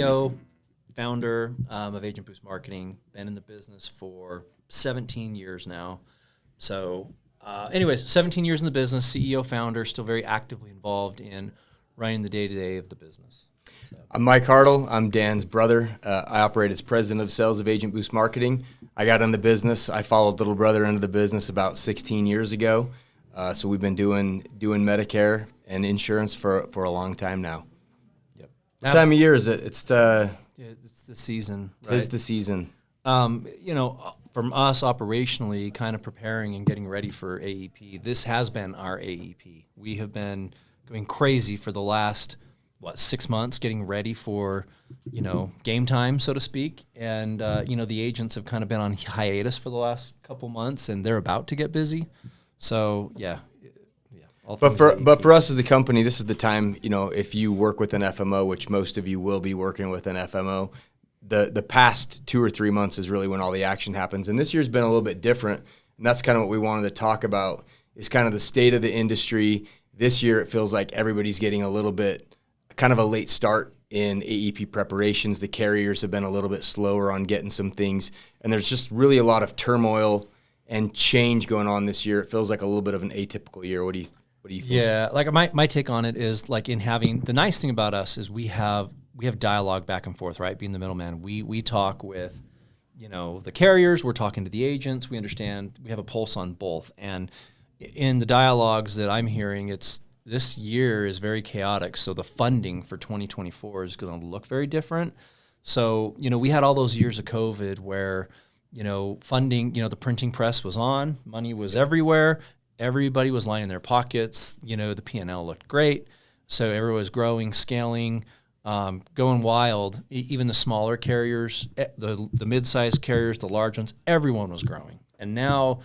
CEO, founder of Agent Boost Marketing. Been in the business for 17 years now. So anyways, 17 years in the business, CEO, founder, still very actively involved in running the day-to-day of the business. So. I'm Mike Hardle. I'm Dan's brother. I operate as president of sales of Agent Boost Marketing. I got in the business. I followed little brother into the business about 16 years ago. So we've been doing Medicare and insurance for a long time now. Yep. What time of year is it? It's the season. Right? It's the season. From us operationally, kind of preparing and getting ready for AEP, this has been our AEP. We have been going crazy for the last 6 months, getting ready for game time, so to speak. And the agents have kind of been on hiatus for the last couple months, and they're about to get busy. So yeah. But for us as the company, this is the time. If you work with an FMO, which most of you will be working with an FMO, the past 2 or 3 months is really when all the action happens. And this year's been a little bit different, and that's kind of what we wanted to talk about. Is kind of the state of the industry. This year, it feels like everybody's getting a little bit kind of a late start in AEP preparations. The carriers have been a little bit slower on getting some things, and there's just really a lot of turmoil and change going on this year. It feels like a little bit of an atypical year. What do you think? Yeah, like my take on it is like in having the nice thing about us is we have dialogue back and forth, right? Being the middleman, we talk with the carriers, we're talking to the agents, we understand, we have a pulse on both, and in the dialogues that I'm hearing, this year is very chaotic, so the funding for 2024 is going to look very different. So, we had all those years of COVID where, funding, the printing press was on, money was everywhere, everybody was lining their pockets, the P&L looked great, so everyone was growing, scaling, going wild. Even the smaller carriers, the mid-sized carriers, the large ones, everyone was growing. And now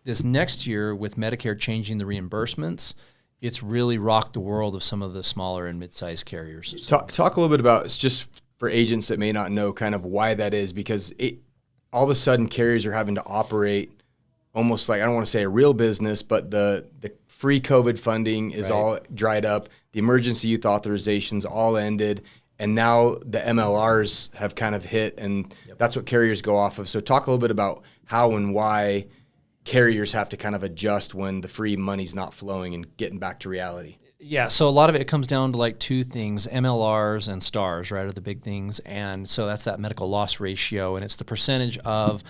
this next year with Medicare changing the reimbursements, it's really rocked the world of some of the smaller and mid-sized carriers. So. Talk a little bit about, it's just for agents that may not know kind of why that is, because all of a sudden carriers are having to operate almost like, I don't want to say a real business, but the free COVID funding is all dried up. The emergency youth authorizations all ended, and now the MLRs have kind of hit, and that's what carriers go off of. So talk a little bit about how and why carriers have to kind of adjust when the free money's not flowing and getting back to reality. Yeah, so a lot of it comes down to like two things, MLRs and stars, right, are the big things. And so that's that medical loss ratio, and it's the percentage of,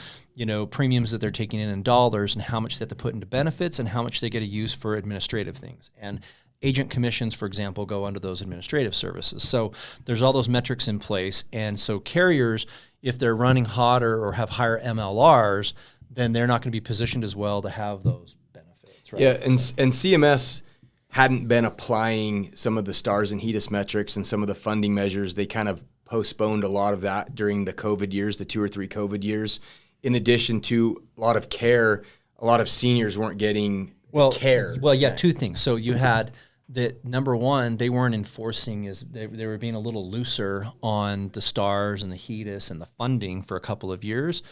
premiums that they're taking in dollars and how much they have to put into benefits and how much they get to use for administrative things. And agent commissions, for example, go under those administrative services. So there's all those metrics in place. And so carriers, if they're running hotter or have higher MLRs, then they're not going to be positioned as well to have those benefits. Right? Yeah, and CMS hadn't been applying some of the stars and HEDIS metrics and some of the funding measures. They kind of postponed a lot of that during the COVID years, the 2 or 3 COVID years. In addition to a lot of care, a lot of seniors weren't getting care. Well, yeah, two things. So you had that, number one, they weren't enforcing, they were being a little looser on the stars and the HEDIS and the funding for a couple of years.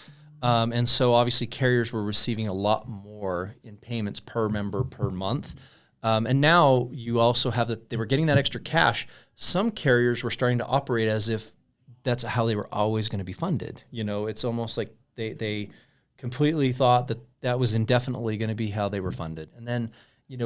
And so obviously carriers were receiving a lot more in payments per member per month. And now you also have that they were getting that extra cash. Some carriers were starting to operate as if that's how they were always going to be funded. It's almost like they completely thought that was indefinitely going to be how they were funded. And then,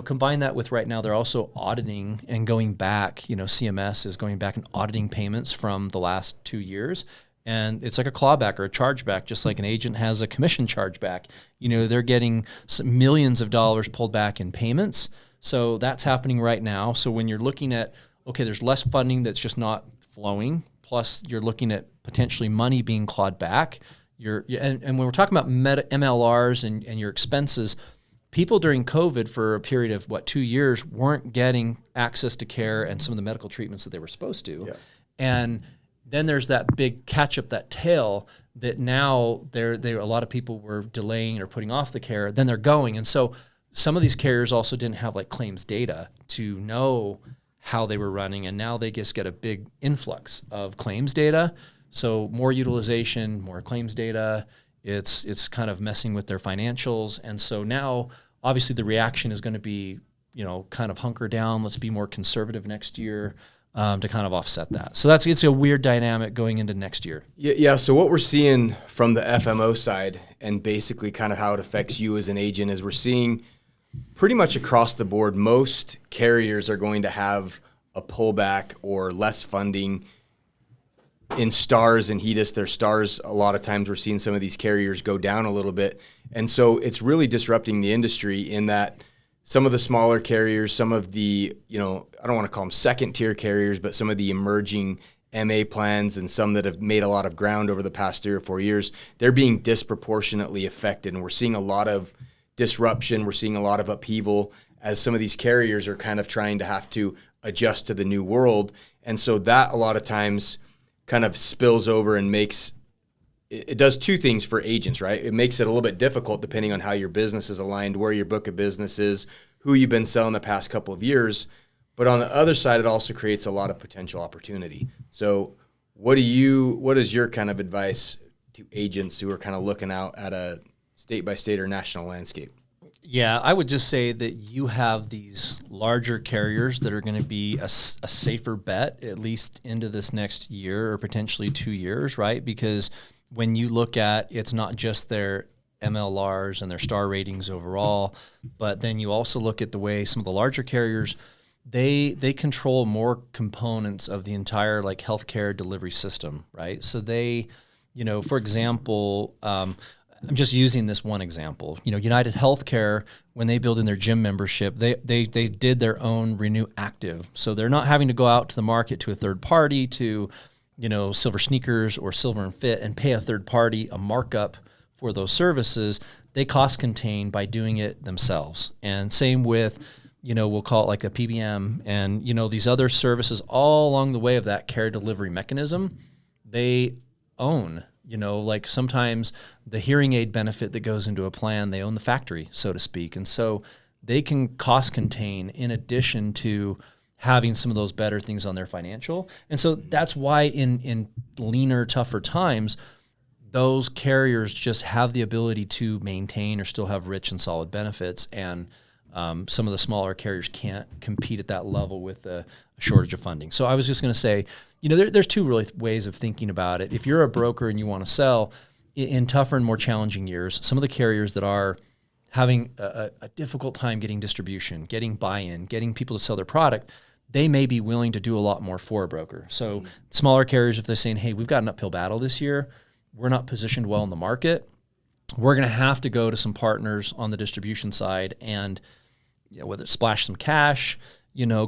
combine that with right now they're also auditing and going back. CMS is going back and auditing payments from the last 2 years. And it's like a clawback or a chargeback, just like an agent has a commission chargeback. They're getting millions of dollars pulled back in payments. So that's happening right now. So when you're looking at, okay, there's less funding that's just not flowing, plus you're looking at potentially money being clawed back. And when we're talking about MLRs and your expenses, people during COVID for a period of 2 years weren't getting access to care and some of the medical treatments that they were supposed to. Yeah. And then there's that big catch up, that tail that now a lot of people were delaying or putting off the care. Then they're going, and so some of these carriers also didn't have like claims data to know how they were running, and now they just get a big influx of claims data. So more utilization, more claims data. It's kind of messing with their financials, and so now obviously the reaction is going to be kind of hunker down. Let's be more conservative next year. to kind of offset that. So it's a weird dynamic going into next year. Yeah. So what we're seeing from the FMO side and basically kind of how it affects you as an agent is we're seeing pretty much across the board, most carriers are going to have a pullback or less funding in stars and HEDIS. Their stars, a lot of times we're seeing some of these carriers go down a little bit. And so it's really disrupting the industry in that some of the smaller carriers, some of the, I don't want to call them second tier carriers, but some of the emerging MA plans and some that have made a lot of ground over the past 3 or 4 years, they're being disproportionately affected. And we're seeing a lot of disruption. We're seeing a lot of upheaval as some of these carriers are kind of trying to have to adjust to the new world. And so that a lot of times kind of spills over and it does two things for agents, right? It makes it a little bit difficult depending on how your business is aligned, where your book of business is, who you've been selling the past couple of years. But on the other side, it also creates a lot of potential opportunity. So what is your kind of advice to agents who are kind of looking out at a state by state or national landscape? Yeah, I would just say that you have these larger carriers that are going to be a safer bet, at least into this next year or potentially 2 years, right? Because when you look at, it's not just their MLRs and their star ratings overall, but then you also look at the way some of the larger carriers, they control more components of the entire like healthcare delivery system, right? So they, for example, I'm just using this one example. United Healthcare, when they build in their gym membership, they did their own Renew Active. So they're not having to go out to the market to a third party to, Silver Sneakers or Silver and Fit and pay a third party a markup for those services. They cost contain by doing it themselves. And same with, we'll call it like a PBM and, these other services all along the way of that care delivery mechanism, they own. Like sometimes the hearing aid benefit that goes into a plan, they own the factory, so to speak. And so they can cost contain in addition to having some of those better things on their financial. And so that's why in leaner, tougher times, those carriers just have the ability to maintain or still have rich and solid benefits. And some of the smaller carriers can't compete at that level with a shortage of funding. So I was just going to say, there's two really ways of thinking about it. If you're a broker and you want to sell in tougher and more challenging years, some of the carriers that are having a difficult time getting distribution, getting buy-in, getting people to sell their product, they may be willing to do a lot more for a broker. So smaller carriers, if they're saying, hey, we've got an uphill battle this year, we're not positioned well in the market, we're going to have to go to some partners on the distribution side and whether it's splash some cash,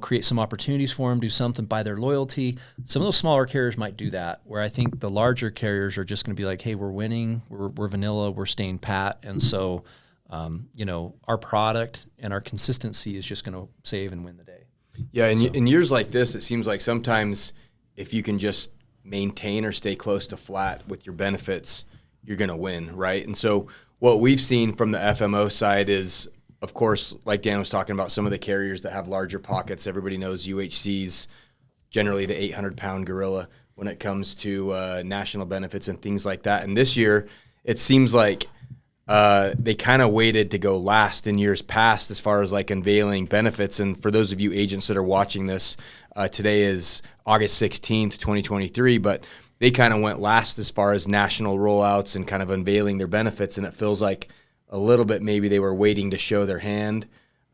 create some opportunities for them, do something, buy their loyalty. Some of those smaller carriers might do that, where I think the larger carriers are just going to be like, hey, we're winning, we're vanilla, we're staying pat. And so, our product and our consistency is just going to save and win the day. Yeah, in years like this, it seems like sometimes if you can just maintain or stay close to flat with your benefits, you're going to win, right? And so what we've seen from the FMO side is, of course, like Dan was talking about, some of the carriers that have larger pockets. Everybody knows UHC's generally the 800-pound gorilla when it comes to national benefits and things like that. And this year, it seems like they kind of waited to go last in years past as far as like unveiling benefits. And for those of you agents that are watching this, today is August 16th, 2023, but they kind of went last as far as national rollouts and kind of unveiling their benefits. And it feels like a little bit maybe they were waiting to show their hand.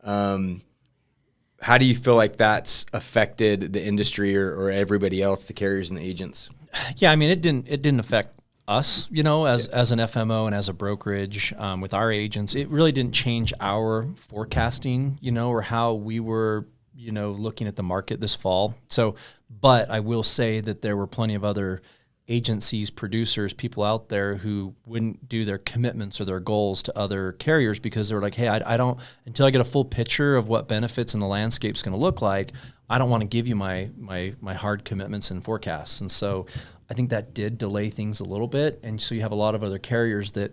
How do you feel like that's affected the industry or everybody else, the carriers and the agents? Yeah, I mean, it didn't affect us, as an FMO and as a brokerage with our agents. It really didn't change our forecasting, or how we were, looking at the market this fall. So, but I will say that there were plenty of other agencies, producers, people out there who wouldn't do their commitments or their goals to other carriers because they were like, hey, I don't, until I get a full picture of what benefits and the landscape's going to look like, I don't want to give you my hard commitments and forecasts. And so I think that did delay things a little bit. And so you have a lot of other carriers that,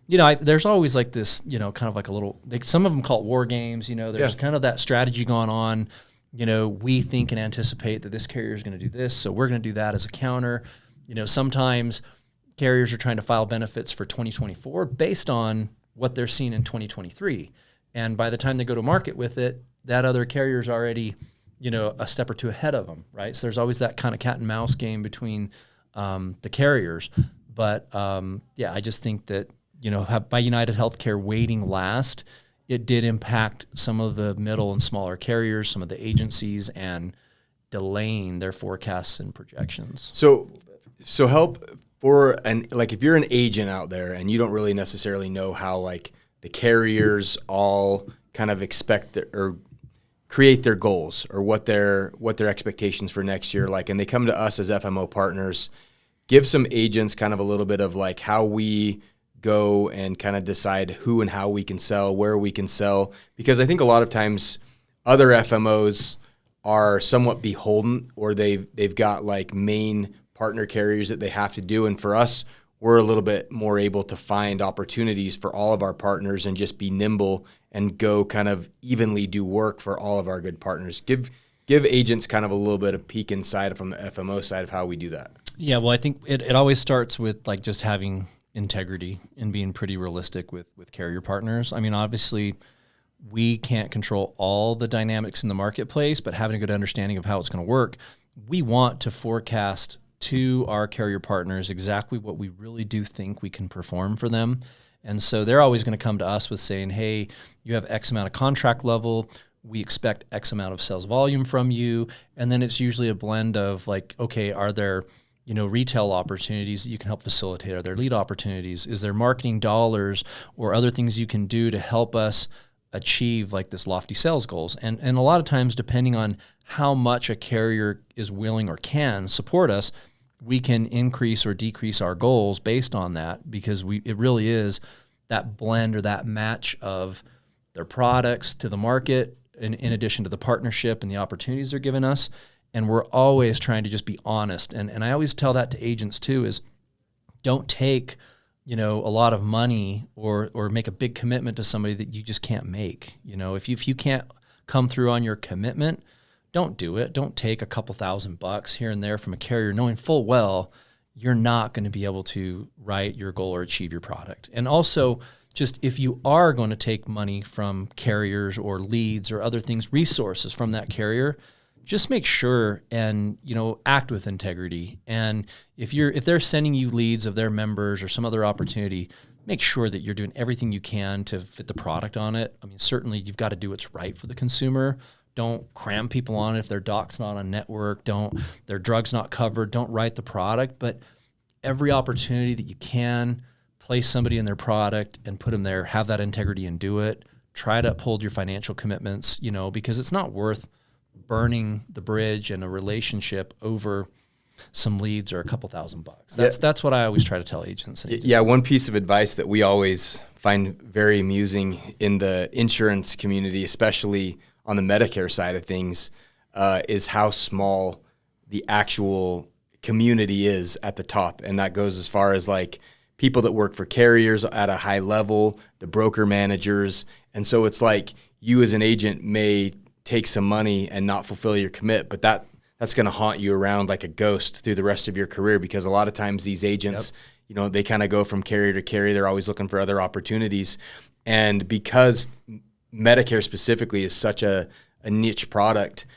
there's always like this, kind of like a little, some of them call it war games, there's kind of that strategy going on. We think and anticipate that this carrier is going to do this, so we're going to do that as a counter. Sometimes carriers are trying to file benefits for 2024 based on what they're seeing in 2023. And by the time they go to market with it, that other carrier's already, a step or two ahead of them, right? So there's always that kind of cat and mouse game between the carriers. But I just think that, by United Healthcare waiting last, it did impact some of the middle and smaller carriers, some of the agencies, and delaying their forecasts and projections. So help for if you're an agent out there and you don't really necessarily know how like the carriers all kind of expect or create their goals or what their expectations for next year like, and they come to us as FMO partners, give some agents kind of a little bit of like how we go and kind of decide who and how we can sell, where we can sell, because I think a lot of times other FMOs are somewhat beholden, or they've got like main partner carriers that they have to do, and for us, we're a little bit more able to find opportunities for all of our partners and just be nimble and go kind of evenly do work for all of our good partners. Give agents kind of a little bit of peek inside from the FMO side of how we do that. Yeah, well, I think it always starts with like just having integrity and being pretty realistic with carrier partners. I mean, obviously, we can't control all the dynamics in the marketplace, but having a good understanding of how it's going to work, we want to forecast to our carrier partners exactly what we really do think we can perform for them. And so they're always going to come to us with saying, hey, you have X amount of contract level, we expect X amount of sales volume from you. And then it's usually a blend of like, okay, are there retail opportunities that you can help facilitate? Are there lead opportunities? Is there marketing dollars or other things you can do to help us achieve like this lofty sales goals? And a lot of times, depending on how much a carrier is willing or can support us, we can increase or decrease our goals based on that, because it really is that blend or that match of their products to the market in addition to the partnership and the opportunities they're giving us. And we're always trying to just be honest. And I always tell that to agents too, is don't take, a lot of money or make a big commitment to somebody that you just can't make. If you can't come through on your commitment, don't do it. Don't take a couple $1,000 here and there from a carrier, knowing full well you're not going to be able to write your goal or achieve your product. And also, just if you are going to take money from carriers or leads or other things, resources from that carrier, just make sure and act with integrity. And if they're sending you leads of their members or some other opportunity, make sure that you're doing everything you can to fit the product on it. I mean, certainly you've got to do what's right for the consumer. Don't cram people on it if their doc's not on network. Their drug's not covered. Don't write the product. But every opportunity that you can, place somebody in their product and put them there. Have that integrity and do it. Try to uphold your financial commitments. Because it's not worth burning the bridge and a relationship over some leads or a couple $1,000. That's what I always try to tell agents. Yeah, one piece of advice that we always find very amusing in the insurance community, especially on the Medicare side of things, is how small the actual community is at the top. And that goes as far as like people that work for carriers at a high level, the broker managers. And so it's like you as an agent may take some money and not fulfill your commit, but that's going to haunt you around like a ghost through the rest of your career, because a lot of times these agents, they kind of go from carrier to carrier. They're always looking for other opportunities. And because Medicare specifically is such a niche product,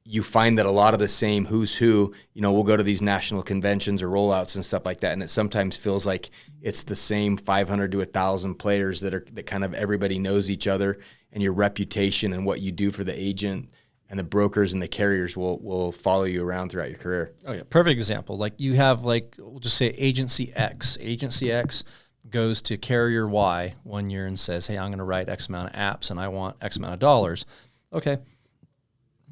you find that a lot of the same who's who, we'll go to these national conventions or rollouts and stuff like that, and it sometimes feels like it's the same 500 to 1,000 players that kind of everybody knows each other, and your reputation and what you do for the agent and the brokers and the carriers will follow you around throughout your career. Oh yeah, perfect example. Like you have we'll just say Agency X. Agency X goes to carrier Y one year and says, hey, I'm going to write X amount of apps and I want X amount of dollars. Okay.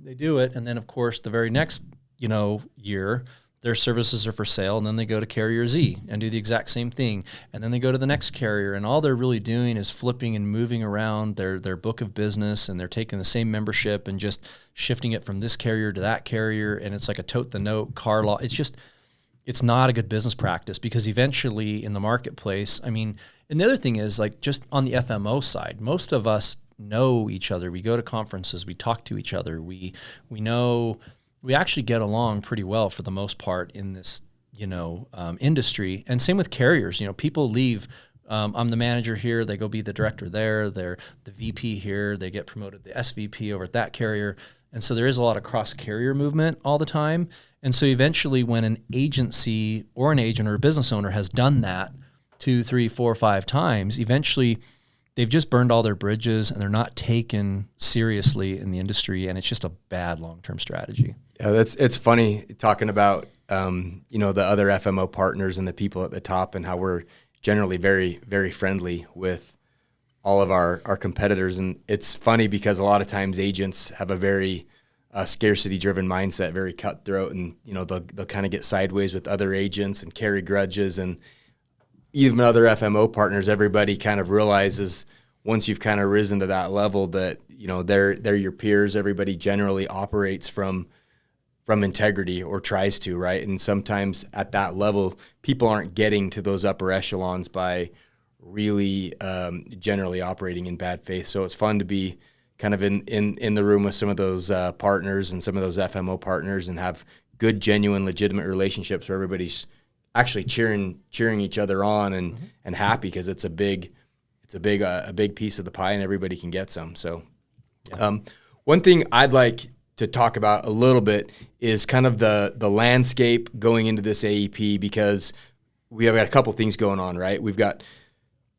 They do it. And then of course the very next, year, their services are for sale, and then they go to carrier Z and do the exact same thing. And then they go to the next carrier, and all they're really doing is flipping and moving around their book of business, and they're taking the same membership and just shifting it from this carrier to that carrier. And it's like a tote the note car law. It's not a good business practice, because eventually in the marketplace, and the other thing is like just on the FMO side, most of us know each other. We go to conferences, we talk to each other. We know, we actually get along pretty well for the most part in this, industry. And same with carriers. People leave. I'm the manager here. They go be the director there. They're the VP here. They get promoted to the SVP over at that carrier. And so there is a lot of cross-carrier movement all the time. And so eventually when an agency or an agent or a business owner has done that 2, 3, 4, 5 times, eventually they've just burned all their bridges and they're not taken seriously in the industry. And it's just a bad long-term strategy. Yeah, it's funny talking about, the other FMO partners and the people at the top and how we're generally very, very friendly with all of our competitors. And it's funny because a lot of times agents have a very scarcity-driven mindset, very cutthroat, and they'll kind of get sideways with other agents and carry grudges. And even other FMO partners, everybody kind of realizes once you've kind of risen to that level that they're your peers. Everybody generally operates from integrity or tries to, right? And sometimes at that level, people aren't getting to those upper echelons by really generally operating in bad faith. So it's fun to be kind of in the room with some of those partners and some of those FMO partners and have good, genuine, legitimate relationships where everybody's actually cheering each other on and happy because it's a big piece of the pie and everybody can get some. So one thing I'd like to talk about a little bit is kind of the landscape going into this AEP, because we have got a couple things going on, right? We've got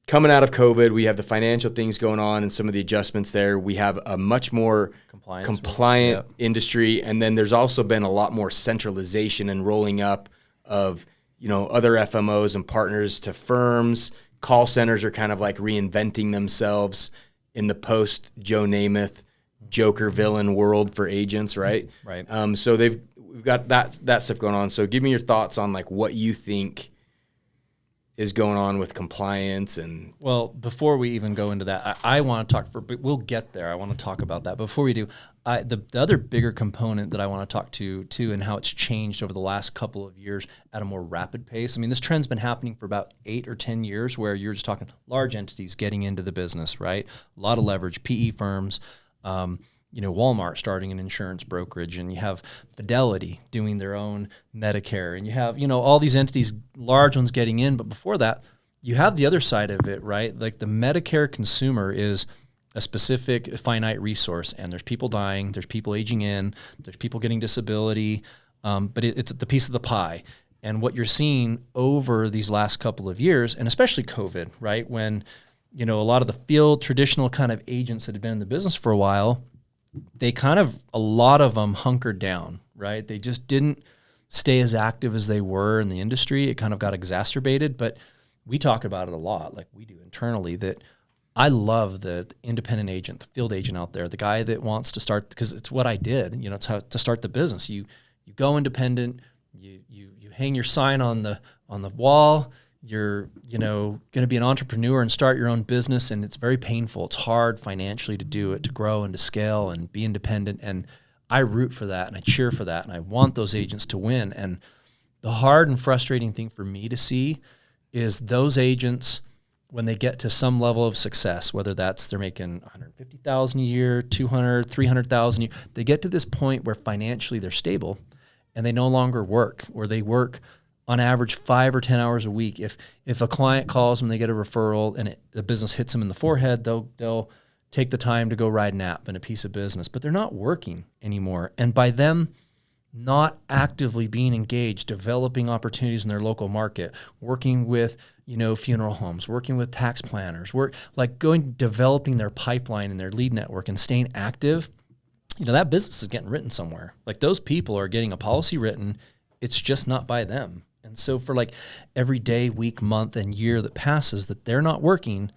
coming out of COVID, we have the financial things going on and some of the adjustments there. We have a much more compliant industry. And then there's also been a lot more centralization and rolling up of, other FMOs and partners to firms. Call centers are kind of like reinventing themselves in the post Joe Namath Joker villain world for agents, right? Right. So we've got that stuff going on. So give me your thoughts on like what you think is going on with compliance. And well, before we even go into that, I want to talk but we'll get there. I want to talk about that. Before we do, the other bigger component that I want to talk to too, and how it's changed over the last couple of years at a more rapid pace. I mean, this trend's been happening for about 8 or 10 years where you're just talking large entities getting into the business, right? A lot of leverage, PE firms, Walmart starting an insurance brokerage, and you have Fidelity doing their own Medicare, and you have, all these entities, large ones getting in. But before that, you have the other side of it, right? Like the Medicare consumer is a specific finite resource, and there's people dying, there's people aging in, there's people getting disability, but it's the piece of the pie. And what you're seeing over these last couple of years, and especially COVID, right? When a lot of the field traditional kind of agents that had been in the business for a while, a lot of them hunkered down, right? They just didn't stay as active as they were in the industry. It kind of got exacerbated, but we talk about it a lot, like we do internally, that I love the independent agent, the field agent out there, the guy that wants to start, because it's what I did, it's how to start the business. You go independent, you hang your sign on the wall. You're, going to be an entrepreneur and start your own business, and it's very painful. It's hard financially to do it, to grow and to scale and be independent. And I root for that and I cheer for that, and I want those agents to win. And the hard and frustrating thing for me to see is those agents, when they get to some level of success, whether that's they're making $150,000 a year, $200,000, $300,000 a year, they get to this point where financially they're stable and they no longer work, or they work on average 5 or 10 hours a week. If a client calls them, they get a referral, and the business hits them in the forehead, they'll take the time to go ride an app and a piece of business, but they're not working anymore. And by them not actively being engaged, developing opportunities in their local market, working with funeral homes, working with tax planners, developing their pipeline and their lead network and staying active, that business is getting written somewhere. Like those people are getting a policy written. It's just not by them. And so for every day, week, month, and year that passes that they're not working,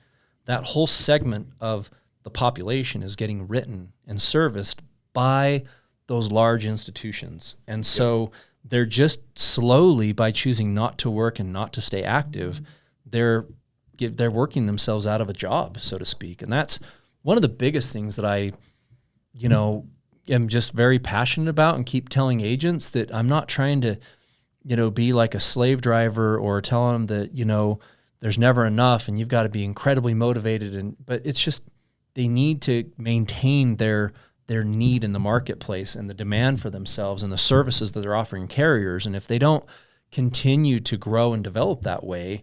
that whole segment of the population is getting written and serviced by those large institutions. And so they're just slowly, by choosing not to work and not to stay active, they're working themselves out of a job, so to speak. And that's one of the biggest things that I, am just very passionate about, and keep telling agents that I'm not trying to be like a slave driver or tell them that, there's never enough and you've got to be incredibly motivated. But it's just, they need to maintain their need in the marketplace and the demand for themselves and the services that they're offering carriers. And if they don't continue to grow and develop that way,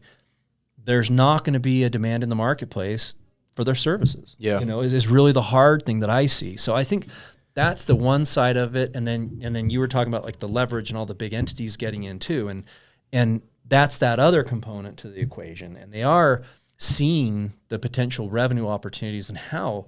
there's not going to be a demand in the marketplace for their services. Yeah. Is really the hard thing that I see. So I think that's the one side of it. And then you were talking about like the leverage and all the big entities getting in too. And that's that other component to the equation. And they are seeing the potential revenue opportunities and how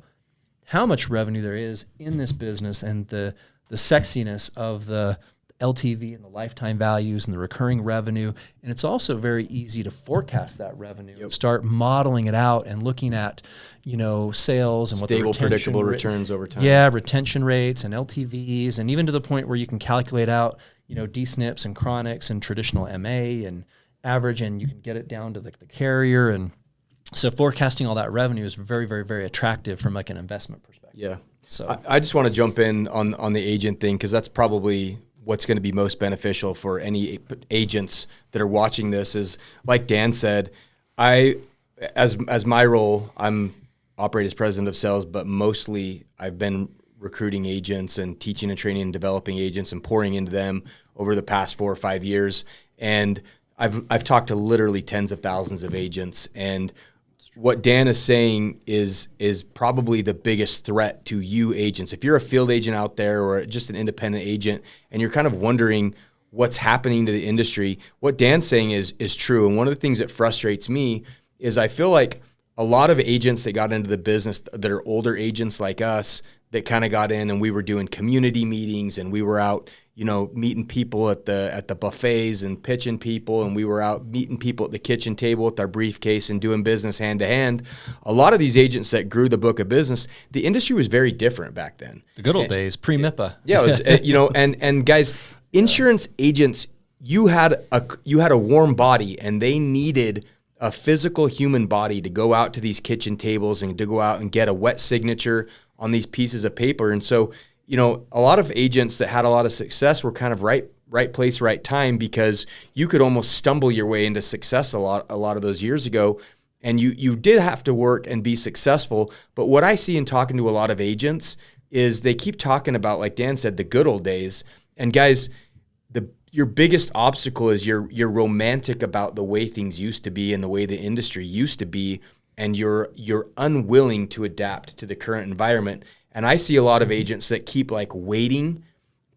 much revenue there is in this business, and the sexiness of the LTV and the lifetime values and the recurring revenue. And it's also very easy to forecast that revenue and start modeling it out and looking at, sales and what the stable, predictable returns over time. Yeah, retention rates and LTVs, and even to the point where you can calculate out, D-SNPs and chronics and traditional MA and average, and you can get it down to the carrier. And so forecasting all that revenue is very, very, very attractive from like an investment perspective. Yeah. So I just want to jump in on the agent thing, because that's probably what's going to be most beneficial for any agents that are watching this. Is like Dan said, as my role, I'm operate as president of sales, but mostly I've been recruiting agents and teaching and training and developing agents and pouring into them over the past 4 or 5 years. And I've talked to literally tens of thousands of agents, and what Dan is saying is probably the biggest threat to you agents. If you're a field agent out there or just an independent agent and you're kind of wondering what's happening to the industry, what Dan's saying is true. And one of the things that frustrates me is I feel like a lot of agents that got into the business that are older agents like us that kind of got in, and we were doing community meetings and we were out, meeting people at the buffets and pitching people, and we were out meeting people at the kitchen table with our briefcase and doing business hand to hand. A lot of these agents that grew the book of business, the industry was very different back then. The good old days, pre-MIPA. Yeah, it was, and guys, insurance agents, you had a warm body, and they needed a physical human body to go out to these kitchen tables and to go out and get a wet signature on these pieces of paper. And so, a lot of agents that had a lot of success were kind of right place, right time, because you could almost stumble your way into success a lot of those years ago. And you did have to work and be successful. But what I see in talking to a lot of agents is they keep talking about, like Dan said, the good old days. And guys, your biggest obstacle is you're romantic about the way things used to be and the way the industry used to be, and you're unwilling to adapt to the current environment. And I see a lot of agents that keep like waiting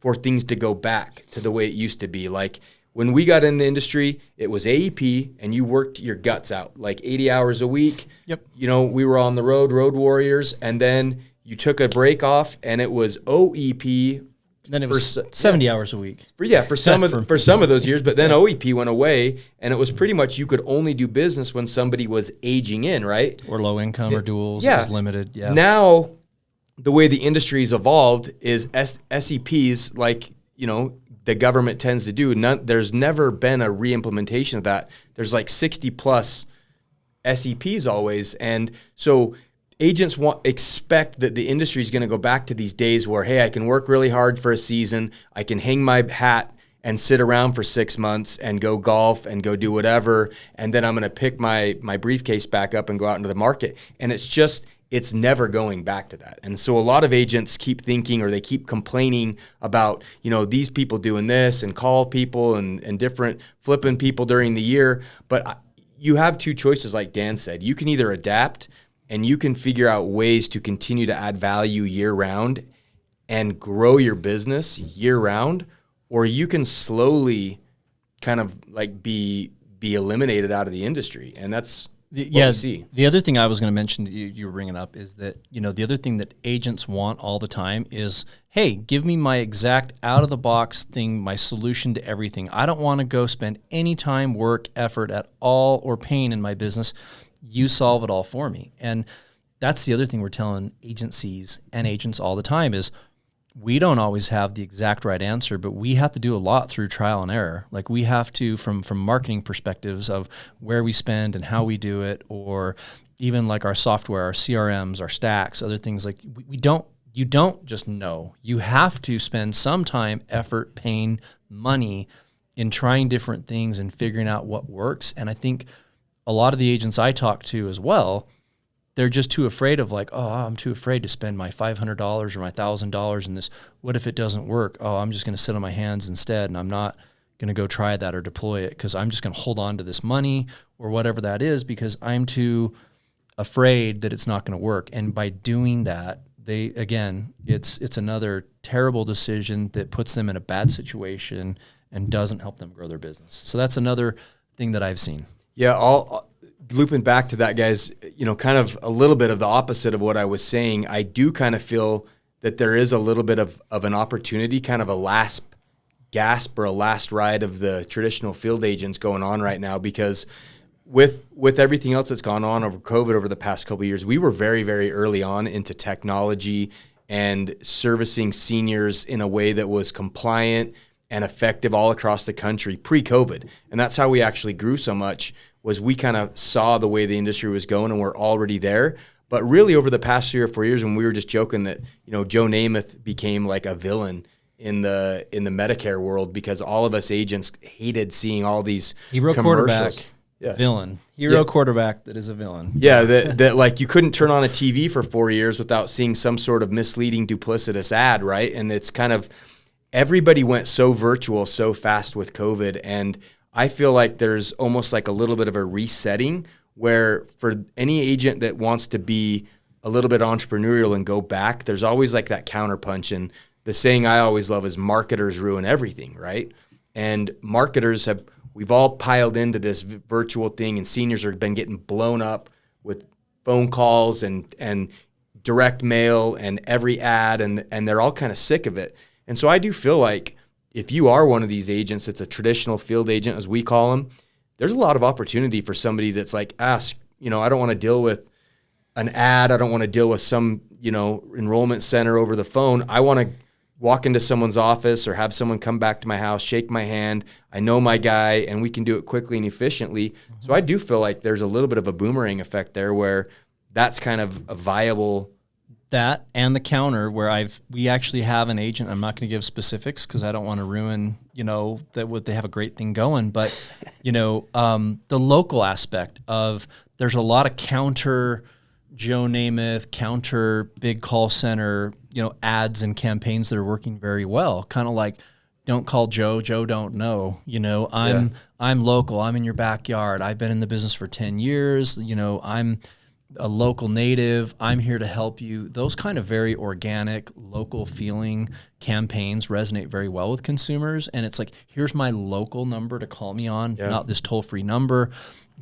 for things to go back to the way it used to be. Like when we got in the industry, it was AEP, and you worked your guts out, like 80 hours a week. Yep. We were on the road warriors, and then you took a break off, and it was OEP. Then it was 70 hours a week. For some of those years, but then OEP went away, and it was pretty much you could only do business when somebody was aging in, right? Or low income or duals. Yeah. It was limited. Yeah. Now, the way the industry's evolved is SEPs, like, the government tends to do. There's never been a re-implementation of that. There's like 60 plus SEPs always. And so agents expect that the industry is going to go back to these days where, hey, I can work really hard for a season, I can hang my hat and sit around for 6 months and go golf and go do whatever, and then I'm going to pick my briefcase back up and go out into the market. And it's never going back to that. And so a lot of agents keep thinking, or they keep complaining about, these people doing this and call people and different flipping people during the year. But you have two choices, like Dan said. You can either adapt and you can figure out ways to continue to add value year round and grow your business year round, or you can slowly kind of like be eliminated out of the industry. And that's what we see. The other thing I was going to mention that you were bringing up is that, the other thing that agents want all the time is, hey, give me my exact out-of-the-box thing, my solution to everything. I don't want to go spend any time, work, effort at all, or pain in my business. You solve it all for me. And that's the other thing we're telling agencies and agents all the time is we don't always have the exact right answer, but we have to do a lot through trial and error. Like we have to, from marketing perspectives of where we spend and how we do it, or even like our software, our CRMs, our stacks, other things like you don't just know. You have to spend some time, effort, pain, money in trying different things and figuring out what works. And I think a lot of the agents I talk to as well, they're just too afraid of like, oh, I'm too afraid to spend my $500 or my $1,000 in this. What if it doesn't work? Oh, I'm just going to sit on my hands instead, and I'm not going to go try that or deploy it because I'm just going to hold on to this money or whatever that is because I'm too afraid that it's not going to work. And by doing that, it's another terrible decision that puts them in a bad situation and doesn't help them grow their business. So that's another thing that I've seen. Yeah, all looping back to that, guys, kind of a little bit of the opposite of what I was saying. I do kind of feel that there is a little bit of an opportunity, kind of a last gasp or a last ride of the traditional field agents going on right now, because with everything else that's gone on over COVID over the past couple of years, we were very, very early on into technology and servicing seniors in a way that was compliant and effective all across the country pre-COVID. And that's how we actually grew so much, was we kind of saw the way the industry was going and we're already there. But really over the past 3 or 4 years, when we were just joking that, Joe Namath became like a villain in the Medicare world, because all of us agents hated seeing all these hero commercials. Quarterback, villain. Hero quarterback that is a villain. Yeah, that like you couldn't turn on a TV for 4 years without seeing some sort of misleading, duplicitous ad, right? And it's kind of, everybody went so virtual so fast with COVID, and I feel like there's almost like a little bit of a resetting where for any agent that wants to be a little bit entrepreneurial and go back, there's always like that counterpunch. And the saying I always love is marketers ruin everything, right? And we've all piled into this virtual thing, and seniors have been getting blown up with phone calls and direct mail and every ad, and they're all kind of sick of it. And so I do feel like if you are one of these agents that's a traditional field agent, as we call them, there's a lot of opportunity for somebody that's like, I don't want to deal with an ad. I don't want to deal with some, enrollment center over the phone. I want to walk into someone's office or have someone come back to my house, shake my hand. I know my guy, and we can do it quickly and efficiently. Mm-hmm. So I do feel like there's a little bit of a boomerang effect there where that's kind of a viable. That and the counter where we actually have an agent. I'm not going to give specifics because I don't want to ruin, that they have a great thing going. But, the local aspect of there's a lot of counter Joe Namath, counter big call center, ads and campaigns that are working very well. Kind of like, don't call Joe. Joe don't know. I'm local. I'm in your backyard. I've been in the business for 10 years. I'm a local native. I'm here to help you. Those kind of very organic, local feeling campaigns resonate very well with consumers. And it's like, here's my local number to call me on, not this toll-free number.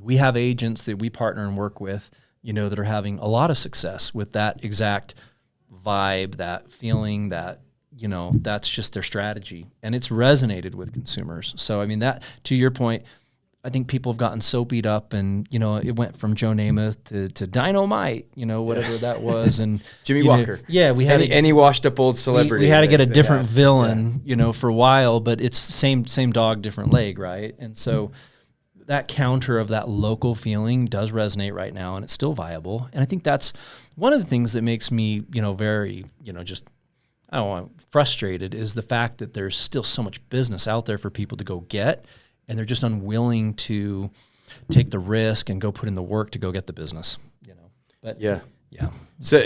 We have agents that we partner and work with, that are having a lot of success with that exact vibe, that feeling, that, that's just their strategy. And it's resonated with consumers. So, that, to your point, I think people have gotten so beat up, and it went from Joe Namath to Dynamite, whatever that was, and Jimmy Walker. We had any washed up old celebrity. We had to get a different villain, for a while, but it's the same dog, different leg, right? And so that counter of that local feeling does resonate right now, and it's still viable. And I think that's one of the things that makes me, very, frustrated, is the fact that there's still so much business out there for people to go get. And they're just unwilling to take the risk and go put in the work to go get the business, But yeah. So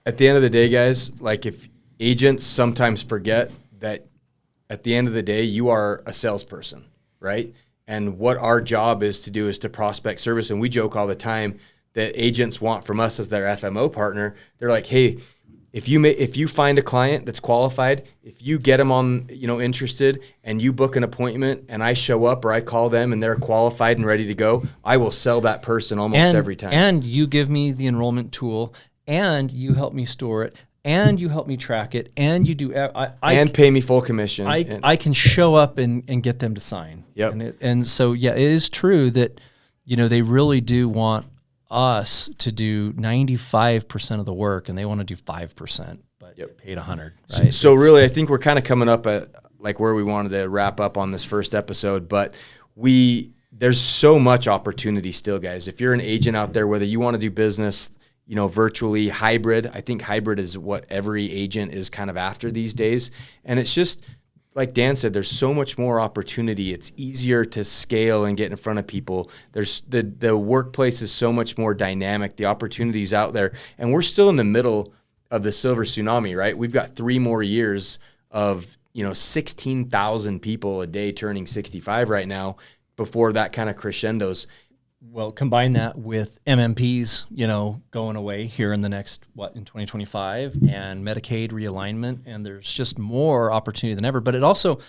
at the end of the day, guys, like if agents sometimes forget that at the end of the day, you are a salesperson, right? And what our job is to do is to prospect service. And we joke all the time that agents want from us as their FMO partner. They're like, hey, if you find a client that's qualified, if you get them on, interested, and you book an appointment and I show up or I call them and they're qualified and ready to go, I will sell that person almost every time. And you give me the enrollment tool, and you help me store it, and you help me track it, and you do and pay me full commission. I can show up and get them to sign. Yep. And so it is true that they really do want us to do 95% of the work, and they want to do 5%, but paid 100. Right? So really, I think we're kind of coming up at like where we wanted to wrap up on this first episode, but there's so much opportunity still, guys. If you're an agent out there, whether you want to do business, virtually, hybrid, I think hybrid is what every agent is kind of after these days. And it's just, like Dan said, there's so much more opportunity. It's easier to scale and get in front of people. There's the workplace is so much more dynamic. The opportunities out there, and we're still in the middle of the silver tsunami, right? We've got 3 more years of 16,000 people a day turning 65 right now before that kind of crescendos. Well, combine that with MMPs, going away here in the next, in 2025, and Medicaid realignment, and there's just more opportunity than ever. But it also,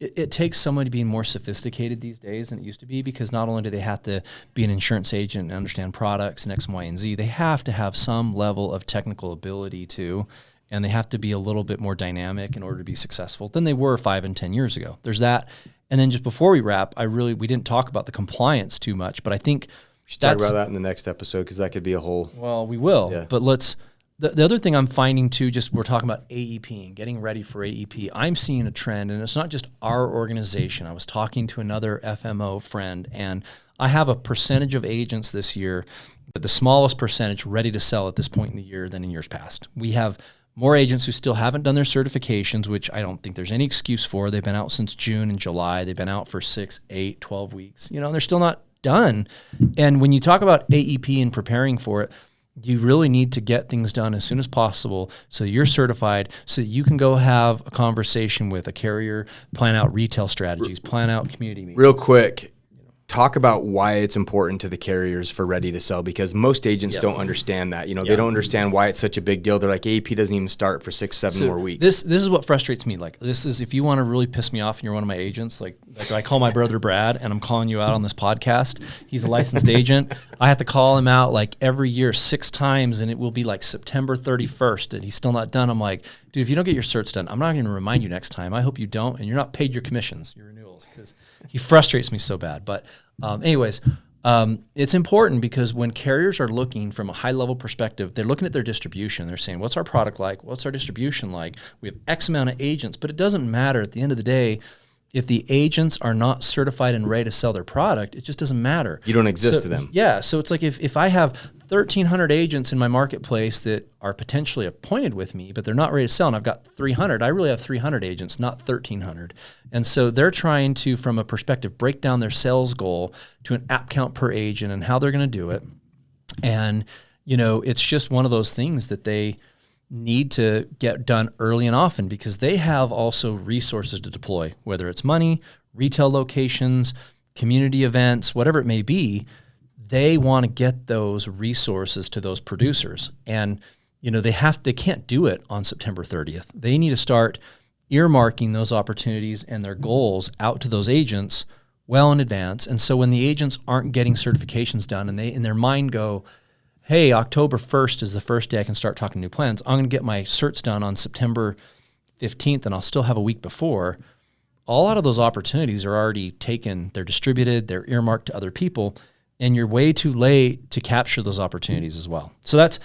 it takes someone to be more sophisticated these days than it used to be, because not only do they have to be an insurance agent and understand products and X, Y, and Z, they have to have some level of technical ability too, and they have to be a little bit more dynamic in order to be successful than they were 5 and 10 years ago. There's that. And then just before we wrap, we didn't talk about the compliance too much, but I think we should talk about that in the next episode, because that could be a whole. Well, we will. Yeah. But the other thing I'm finding too, we're talking about AEP and getting ready for AEP. I'm seeing a trend, and it's not just our organization. I was talking to another FMO friend, and I have a percentage of agents this year, but the smallest percentage ready to sell at this point in the year than in years past. We have more agents who still haven't done their certifications, which I don't think there's any excuse for. They've been out since June and July. They've been out for 6, 8, 12 weeks. They're still not done. And when you talk about AEP and preparing for it, you really need to get things done as soon as possible so you're certified, so that you can go have a conversation with a carrier, plan out retail strategies, plan out community meetings. Real quick, talk about why it's important to the carriers for ready to sell, because most agents don't understand that. They don't understand why it's such a big deal. They're like, AEP doesn't even start for 6, 7 more weeks. This is what frustrates me. Like, this is, if you want to really piss me off and you're one of my agents, like I call my brother Brad, and I'm calling you out on this podcast. He's a licensed agent. I have to call him out like every year 6 times, and it will be like September 31st, and he's still not done. I'm like, dude, if you don't get your certs done, I'm not going to remind you next time. I hope you don't, and you're not paid your commissions, your renewals, because he frustrates me so bad. But it's important, because when carriers are looking from a high-level perspective, they're looking at their distribution. They're saying, what's our product like? What's our distribution like? We have X amount of agents, but it doesn't matter. At the end of the day, if the agents are not certified and ready to sell their product, it just doesn't matter. You don't exist to them. Yeah, so it's like if I have 1,300 agents in my marketplace that are potentially appointed with me, but they're not ready to sell, and I've got 300, I really have 300 agents, not 1,300. And so they're trying to, from a perspective, break down their sales goal to an app count per agent and how they're going to do it. And, it's just one of those things that they need to get done early and often, because they have also resources to deploy, whether it's money, retail locations, community events, whatever it may be. They want to get those resources to those producers. And, they can't do it on September 30th. They need to start earmarking those opportunities and their goals out to those agents well in advance. And so when the agents aren't getting certifications done, and they in their mind go, hey, October 1st is the first day I can start talking new plans, I'm going to get my certs done on September 15th, and I'll still have a week before. A lot of those opportunities are already taken. They're distributed. They're earmarked to other people, and you're way too late to capture those opportunities as well. So that's,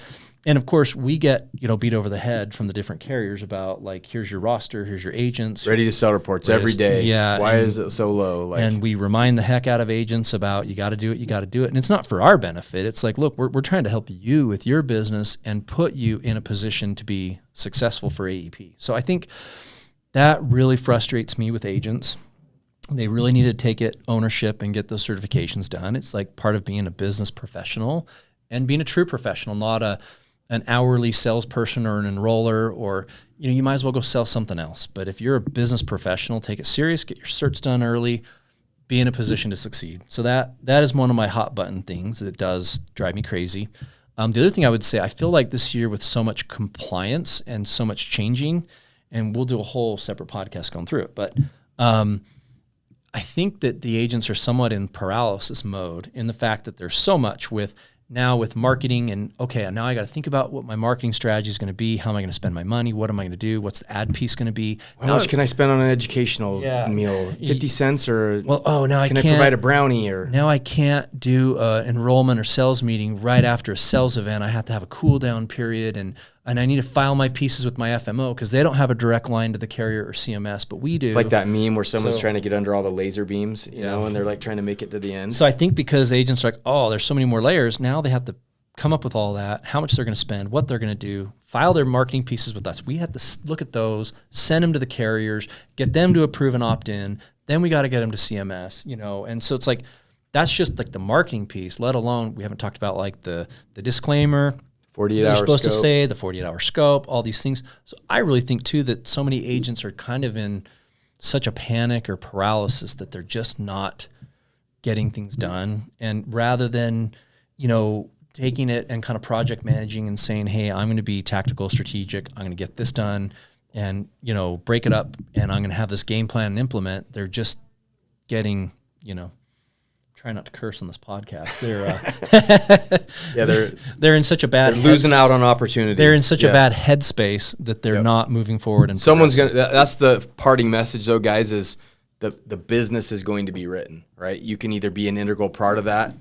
and of course, we get, beat over the head from the different carriers about, like, here's your roster, here's your agents. Ready to sell reports every day. Yeah. Why is it so low? And we remind the heck out of agents about, you got to do it, you got to do it. And it's not for our benefit. It's like, look, we're trying to help you with your business and put you in a position to be successful for AEP. So I think that really frustrates me with agents. They really need to take ownership and get those certifications done. It's like part of being a business professional and being a true professional, not an hourly salesperson or an enroller, or, you might as well go sell something else. But if you're a business professional, take it serious, get your certs done early, be in a position to succeed. So that is one of my hot button things that does drive me crazy. The other thing I would say, I feel like this year with so much compliance and so much changing, and we'll do a whole separate podcast going through it, but I think that the agents are somewhat in paralysis mode, in the fact that there's so much with marketing, and okay, now I got to think about what my marketing strategy is going to be. How am I going to spend my money? What am I going to do? What's the ad piece going to be? How much can I spend on an educational meal? 50 cents or now I can't provide a brownie? Or now I can't do an enrollment or sales meeting right after a sales event. I have to have a cool down period, and I need to file my pieces with my FMO, because they don't have a direct line to the carrier or CMS, but we do. It's like that meme where someone's trying to get under all the laser beams, and they're like trying to make it to the end. So I think because agents are like, oh, there's so many more layers, now they have to come up with all that, how much they're going to spend, what they're going to do, file their marketing pieces with us. We have to look at those, send them to the carriers, get them to approve and opt in. Then we got to get them to CMS, and so it's like, that's just like the marketing piece, let alone, we haven't talked about like the disclaimer, 48-hour you're supposed scope. to say, the 48-hour scope, all these things. So I really think, too, that so many agents are kind of in such a panic or paralysis that they're just not getting things done. And rather than, taking it and kind of project managing and saying, hey, I'm going to be tactical, strategic, I'm going to get this done and, break it up and I'm going to have this game plan and implement, they're just getting, try not to curse on this podcast. They're in such a bad they're losing out on opportunity. They're in such a bad headspace that they're not moving forward. And that's the parting message though, guys, is the business is going to be written, right? You can either be an integral part of that,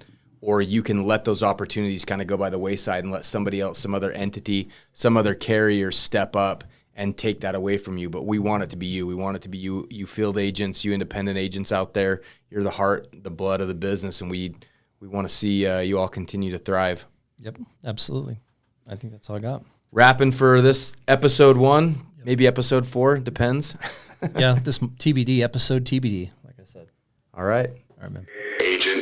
or you can let those opportunities kind of go by the wayside and let somebody else, some other entity, some other carrier step up and take that away from you. But we want it to be you. We want it to be you field agents, you independent agents out there. You're the heart, the blood of the business, and we want to see you all continue to thrive. Yep, absolutely. I think that's all I got. Wrapping for this episode 1, maybe episode 4, depends. Yeah, this TBD, episode TBD, like I said. All right. All right, man. Agent.